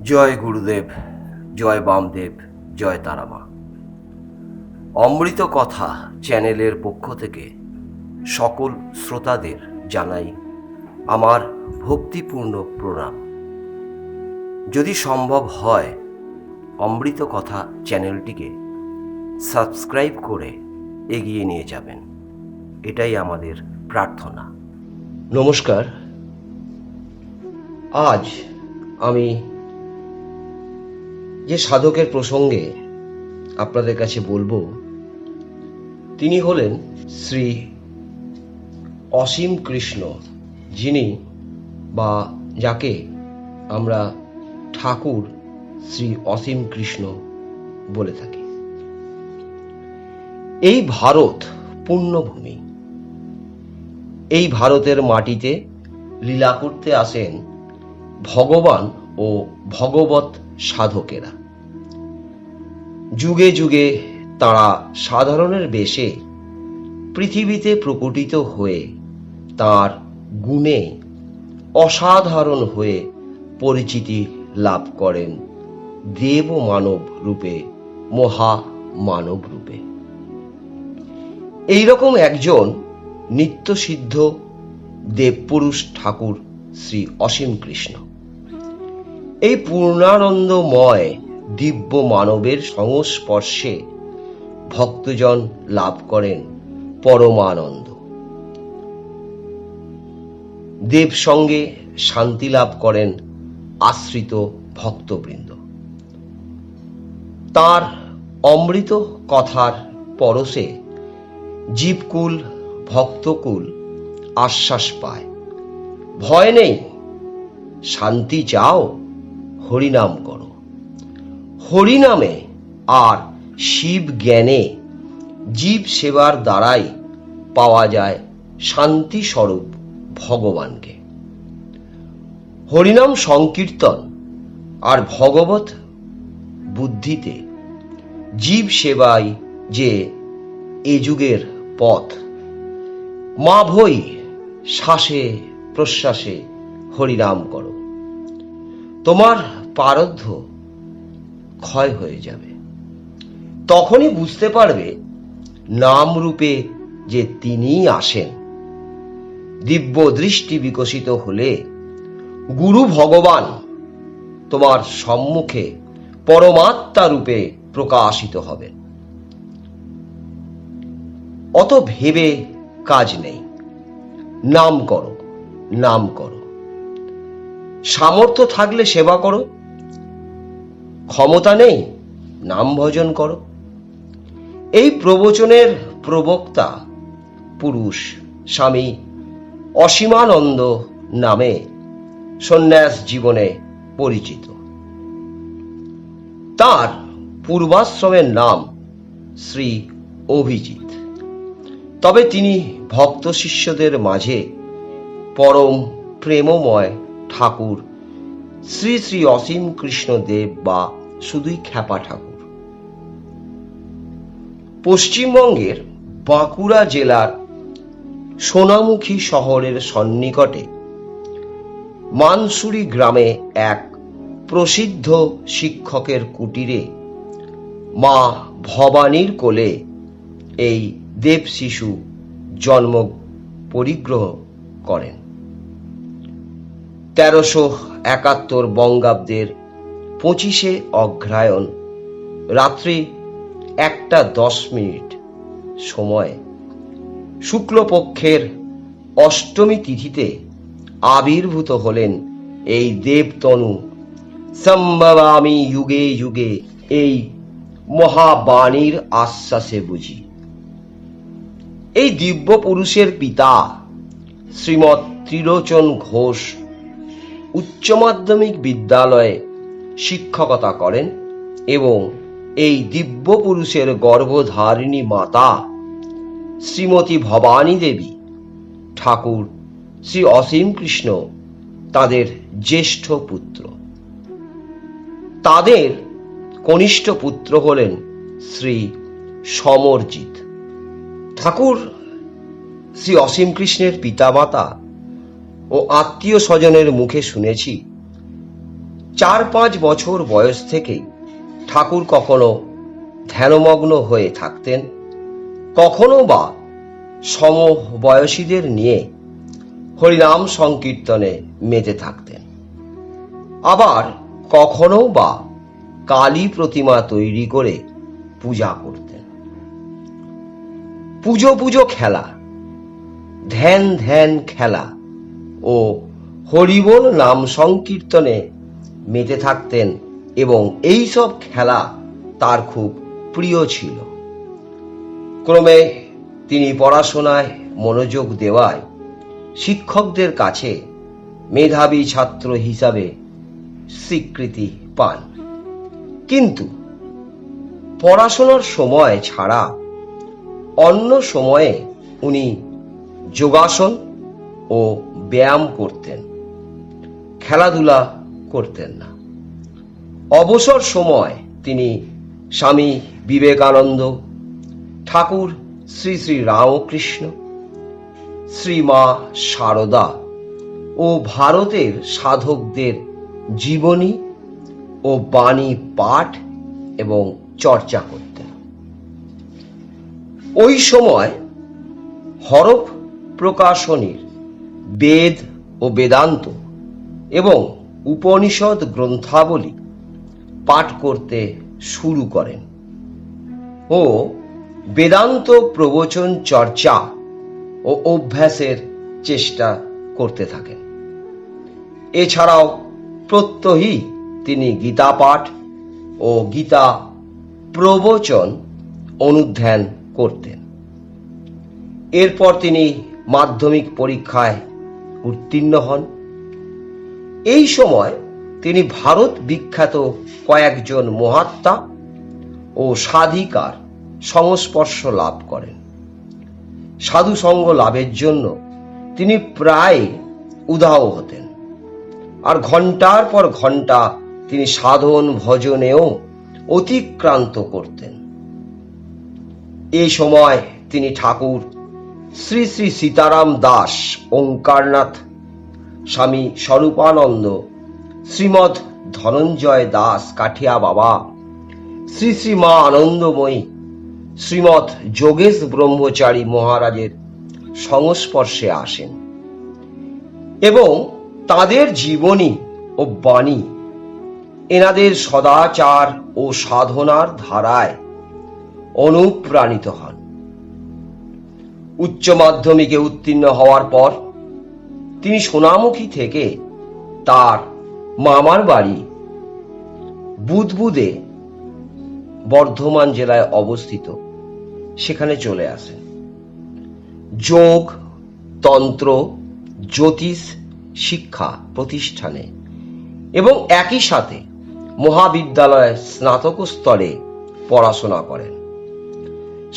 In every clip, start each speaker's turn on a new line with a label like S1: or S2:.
S1: জয় গুরুদেব, জয় বামদেব, জয় তারামা। অমৃত কথা চ্যানেলের পক্ষ থেকে সকল শ্রোতাদের জানাই আমার ভক্তিপূর্ণ প্রণাম। যদি সম্ভব হয় অমৃত কথা চ্যানেলটিকে সাবস্ক্রাইব করে এগিয়ে নিয়ে যাবেন, এটাই আমাদের প্রার্থনা। নমস্কার। আজ আমি যে সাধকের প্রসঙ্গে আপনাদের কাছে বলবো, তিনি হলেন শ্রী অসীম কৃষ্ণ, যিনি বা যাকে আমরা ঠাকুর শ্রী অসীম কৃষ্ণ বলে থাকি। এই ভারত পুণ্যভূমি। এই ভারতের মাটিতে লীলা করতে আসেন ভগবান ও ভগবৎ সাধকেরা। যুগে যুগে তাঁরা সাধারণের বেশে পৃথিবীতে প্রকটিত হয়ে তাঁর গুণে অসাধারণ হয়ে পরিচিতি লাভ করেন দেব মানব রূপে, মহা মানব রূপে। এইরকম একজন নিত্যসিদ্ধ দেবপুরুষ ঠাকুর শ্রী অসীম কৃষ্ণ। এই পূর্ণানন্দময় দিব্য মানবের সংস্পর্শে ভক্তজন লাভ করেন পরমানন্দ। দেব সঙ্গে শান্তি লাভ করেন আশ্রিত ভক্তবৃন্দ। তার অমৃত কথার পরশে জীবকুল ভক্তকুল আশ্বাস পায়। ভয় নেই, শান্তি চাও, হরিনাম করো। হরিনামে আর শিব জ্ঞানে জীব সেবার দ্বারাই পাওয়া যায় শান্তি স্বরূপ ভগবানকে। হরিনাম সংকীর্তন আর ভগবত বুদ্ধিতে জীব সেবাই যে এ যুগের পথ। মা ভই শ্বাসে প্রশ্বাসে হরিনাম করো, তোমার পারদ্ধ ক্ষয় হয়ে যাবে। তখনই বুঝতে পারবে নাম রূপে যে তিনিই আসেন। দিব্য দৃষ্টি বিকশিত হলে গুরু ভগবান তোমার সম্মুখে পরমাত্মা রূপে প্রকাশিত হবে। অত ভেবে কাজ নেই, নাম করো, নাম করো। সামর্থ্য থাকলে সেবা করো, ক্ষমতা নেই নাম ভজন করো। এই প্রবচনের প্রবক্তা পুরুষ স্বামী অসীমানন্দ নামে সন্ন্যাস জীবনে পরিচিত। তার পূর্বাশ্রমের নাম শ্রী অভিজিৎ। তবে তিনি ভক্ত শিষ্যদের মাঝে পরম প্রেমময় ঠাকুর শ্রী শ্রী অসীম কৃষ্ণ দেব বা শুধুই খ্যাপা ঠাকুর। পশ্চিমবঙ্গের বাঁকুড়া জেলার সোনামুখী শহরের সন্নিকটে মানসুরি গ্রামে এক প্রসিদ্ধ শিক্ষকের কুটিরে মা ভবানীর কোলে এই দেব শিশু জন্ম পরিগ্রহ করেন। 1371 বঙ্গাব্দের 25শে অগ্রহায়ণ রাত্রি 1:10 সময় শুক্লপক্ষের অষ্টমী তিথিতে আবির্ভূত হলেন এই দেবতনু সম্ভবামি যুগে যুগে এই মহাবাণীর আশ্বাসে বুঝি। এই দিব্য পুরুষের পিতা শ্রীমৎ ত্রিলোচন ঘোষ উচ্চ মাধ্যমিক বিদ্যালয়ে শিক্ষকতা করেন এবং এই দিব্য পুরুষের গর্ভধারিণী মাতা শ্রীমতী ভবানী দেবী ঠাকুর শ্রী অসীম কৃষ্ণ তাদের জ্যেষ্ঠ পুত্র। তাদের কনিষ্ঠ পুত্র হলেন শ্রী সমরজিৎ। ঠাকুর শ্রী অসীম কৃষ্ণের পিতামাতা ও আত্মীয় স্বজনের মুখে শুনেছি 4-5 বছর বয়স থেকেই ঠাকুর কখনো ধ্যানমগ্ন হয়ে থাকতেন, কখনো বা সমবয়সীদের নিয়ে হরিনাম সংকীর্তনে মেতে থাকতেন। আবার কখনো বা কালী প্রতিমা তৈরি করে পূজা করতেন। পুজো পুজো খেলা, ধ্যান ধ্যান খেলা ও হরিবোল নাম সংকীর্তনে মেতে থাকতেন এবং এই সব খেলা তার খুব প্রিয় ছিল। ক্রমে তিনি পড়াশোনায় মনোযোগ দেওয়ায় শিক্ষকদের কাছে মেধাবী ছাত্র হিসাবে স্বীকৃতি পান। কিন্তু পড়াশোনার সময় ছাড়া অন্য সময়ে উনি যোগাসন ও ব্যায়াম করতেন, খেলাধুলা করতেন না। অবসর সময় তিনি স্বামী বিবেকানন্দ, ঠাকুর শ্রী শ্রী রামকৃষ্ণ, শ্রীমা সারদা ও ভারতের সাধকদের জীবনী ও বাণী পাঠ এবং চর্চা করতেন। ওই সময় হরফ প্রকাশনীর বেদ ও বেদান্ত এবং উপনিষদ গ্রন্থাবলী পাঠ করতে শুরু করেন ও বেদান্ত প্রবচন চর্চা ও অভ্যাসের চেষ্টা করতে থাকেন। এছাড়াও প্রত্যহই তিনি গীতা পাঠ ও গীতা প্রবচন অনুধ্যান করতেন। এরপর তিনি মাধ্যমিক পরীক্ষায় উত্তীর্ণ হন। এই সময় তিনি ভারত বিখ্যাত কয়েকজন মহাত্মা ও সাধিকার সংস্পর্শ লাভ করেন। সাধু সঙ্গ লাভের জন্য তিনি প্রায় উধাও হতেন, আর ঘন্টার পর ঘন্টা তিনি সাধন ভজনেও অতিক্রান্ত করতেন। এই সময় তিনি ঠাকুর শ্রী শ্রী সীতারাম দাস ওঙ্কারনাথ, স্বামী স্বরূপানন্দ, শ্রীমৎ ধনঞ্জয় দাস কাঠিয়া বাবা, শ্রী শ্রী মা আনন্দময়ী, শ্রীমৎ যোগেশ ব্রহ্মচারী মহারাজের সংস্পর্শে আসেন এবং তাদের জীবনী ও বাণী এনাদের সদাচার ও সাধনার ধারায় অনুপ্রাণিত হন। উচ্চ মাধ্যমিকে উত্তীর্ণ হওয়ার পর তিনি সোনামুখী থেকে তার মামার বাড়ি বুদবুদে, বর্ধমান জেলায় অবস্থিত, সেখানে চলে আসেন। যোগ, তন্ত্র, জ্যোতিষ শিক্ষা প্রতিষ্ঠানে এবং একই সাথে মহাবিদ্যালয়ে স্নাতক স্তরে পড়াশোনা করেন।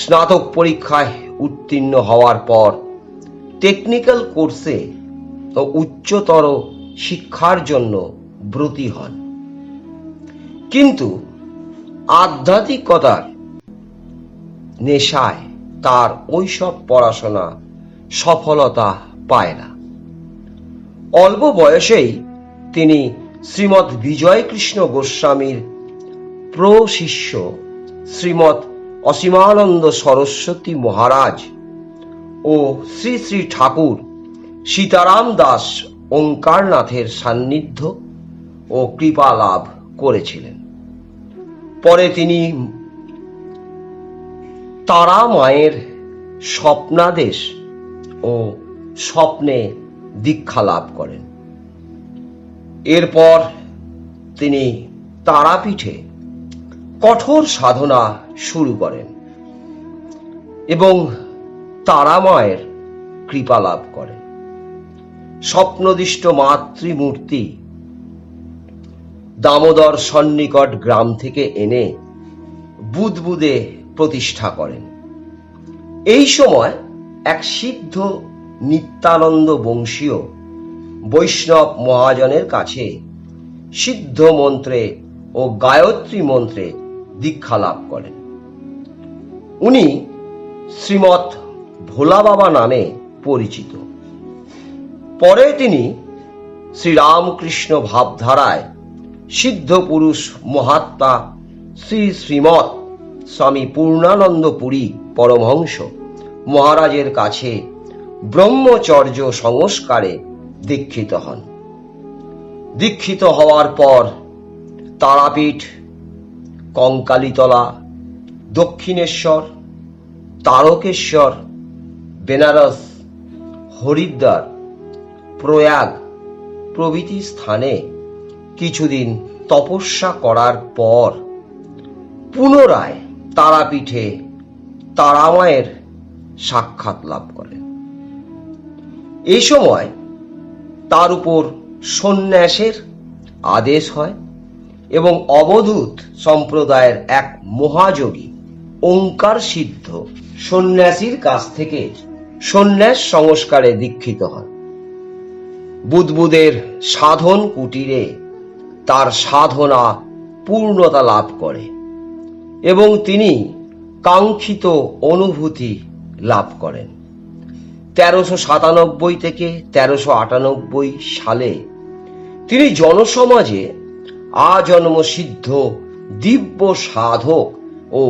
S1: স্নাতক পরীক্ষায় উত্তীর্ণ হওয়ার পর টেকনিক্যাল কোর্সে ও উচ্চতর শিক্ষার জন্য ব্রতী হন, কিন্তু আধ্যাত্মিকতার নেশায় তার ওইসব পড়াশোনা সফলতা পায় না। অল্প বয়সেই তিনি শ্রীমৎ বিজয়কৃষ্ণ গোস্বামীর প্রশিষ্য শ্রীমৎ অসীমানন্দ সরস্বতী মহারাজ ও শ্রী শ্রী ঠাকুর সীতারাম দাস ওঙ্কারনাথের সান্নিধ্য ও কৃপা লাভ করেছিলেন। পরে তিনি তারা মায়ের স্বপ্নাদেশ ও স্বপ্নে দীক্ষা লাভ করেন। এরপর তিনি তারাপীঠে কঠোর সাধনা শুরু করেন এবং তারা মায়ের কৃপা লাভ করেন। স্বপ্নদিষ্ট মাতৃমূর্তি দামোদর সন্নিকট গ্রাম থেকে এনে বুদবুদে প্রতিষ্ঠা করেন। এই সময় এক সিদ্ধ নিত্যানন্দ বংশীয় বৈষ্ণব মহাজনের কাছে সিদ্ধ মন্ত্রে ও গায়ত্রী মন্ত্রে দীক্ষা লাভ করেন। উনি শ্রীমৎ ভোলা বাবা নামে পরিচিত। পরে তিনি শ্রীরামকৃষ্ণ ভাবধারায় সিদ্ধ পুরুষ মহাত্মা শ্রী শ্রীমৎ স্বামী পূর্ণানন্দ পুরী পরমহংস মহারাজের কাছে ব্রহ্মচর্য সংস্কারে দীক্ষিত হন। দীক্ষিত হওয়ার পর তারাপীঠ, কঙ্কালীতলা, দক্ষিণেশ্বর, তারকেশ্বর, বেনারস, হরিদ্বার, প্রয়াগ প্রভৃতি স্থানে কিছুদিন তপস্যা করার পর পুনরায় তারাপীঠে তারামায়ের সাক্ষাৎ লাভ করেন। এই সময় তার উপর সন্ন্যাসের আদেশ হয় এবং অবধূত সম্প্রদায়ের এক মহাযোগী ওঙ্কার সিদ্ধ সন্ন্যাসীর কাছ থেকে সন্ন্যাস সংস্কারে দীক্ষিত হন। বুদ্বুদের সাধন কুটিরে তার সাধনা পূর্ণতা লাভ করে এবং তিনি কাঙ্ক্ষিত অনুভূতি লাভ করেন। 1397 থেকে 1398 সালে তিনি জনসমাজে আজন্ম সিদ্ধ দিব্য সাধক ও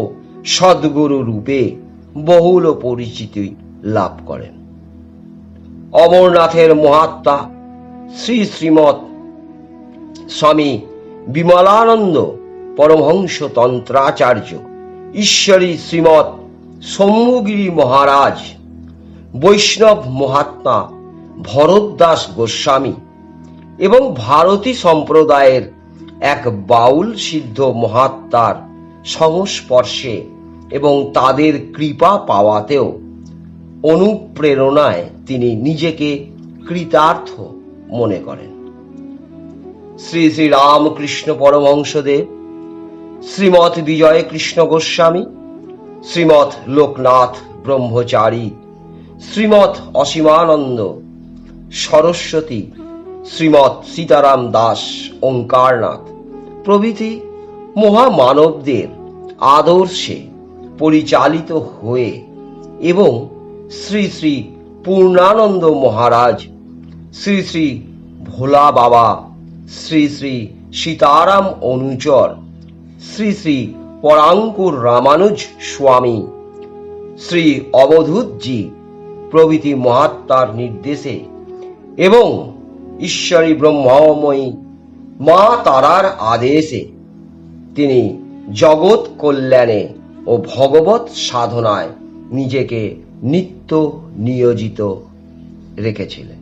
S1: সদ্গুরু রূপে বহুল পরিচিতি লাভ করেন। অমরনাথের মহাত্মা শ্রী শ্রীমৎ স্বামী বিমলানন্দ পরমহংস তন্ত্রাচার্য, ঈশ্বরী শ্রীমৎ শম্ভুগিরি মহারাজ, বৈষ্ণব মহাত্মা ভরতদাস গোস্বামী এবং ভারতী সম্প্রদায়ের এক বাউল সিদ্ধ মহাত্মার সংস্পর্শে এবং তাদের কৃপা পাওয়াতেও অনুপ্রেরণায় তিনি নিজেকে কৃতার্থ মনে করেন। শ্রী শ্রী রামকৃষ্ণ পরমহংসদেব, শ্রীমৎ বিজয় কৃষ্ণ গোস্বামী, শ্রীমৎ লোকনাথ ব্রহ্মচারী, শ্রীমৎ অসীমানন্দ সরস্বতী, শ্রীমৎ সীতারাম দাস ওঙ্কারনাথ প্রভৃতি মহামানবদের আদর্শে পরিচালিত হয়ে এবং শ্রী শ্রী পূর্ণানন্দ মহারাজ, শ্রী শ্রী ভোলা বাবা, শ্রী শ্রী সীতারাম অনুচর, শ্রী শ্রী পরাঙ্কুর রামানুজ স্বামী, শ্রী অবধূতজি প্রভৃতি মহাত্মার নির্দেশে এবং ঈশ্বরী ব্রহ্মময়ী মা তারার আদেশে তিনি জগৎ কল্যাণে ও ভগবৎ সাধনায় নিজেকে নিত্য নিয়োজিত রেখেছিলেন।